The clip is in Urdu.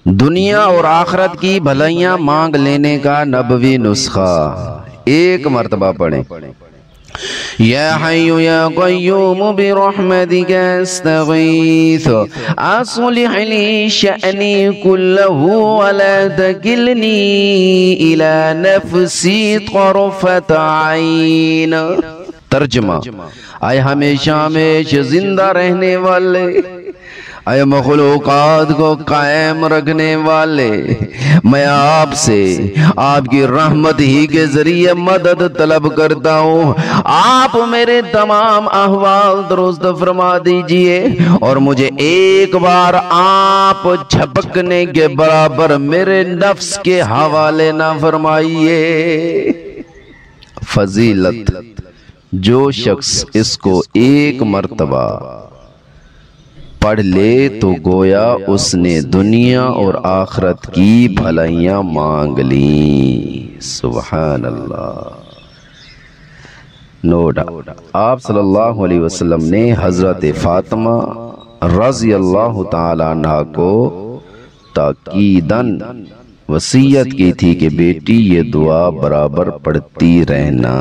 دنیا اور آخرت کی بھلائیاں مانگ لینے کا نبوی نسخہ، ایک مرتبہ پڑھیں۔ یا حی یا قیوم برحمتک استغیث اصلح لی شأنی کلہ ولا تکلنی الی نفسی طرفت عین۔ ترجمہ، اے ہمیشہ ہمیشہ زندہ رہنے والے، اے مخلوقات کو قائم رکھنے والے، میں آپ سے آپ کی رحمت ہی کے ذریعے مدد طلب کرتا ہوں۔ آپ میرے تمام احوال درست فرما دیجئے اور مجھے ایک بار آپ جھپکنے کے برابر میرے نفس کے حوالے نہ فرمائیے۔ فضیلت، جو شخص اس کو ایک مرتبہ پڑھ لے تو گویا اس نے دنیا اور آخرت کی بھلائیاں مانگ لیں۔ سبحان اللہ۔ نوٹ، آپ صلی اللہ علیہ وسلم نے حضرت فاطمہ رضی اللہ تعالی عنہ کو تاکیداً وصیت کی تھی کہ بیٹی یہ دعا برابر پڑھتی رہنا۔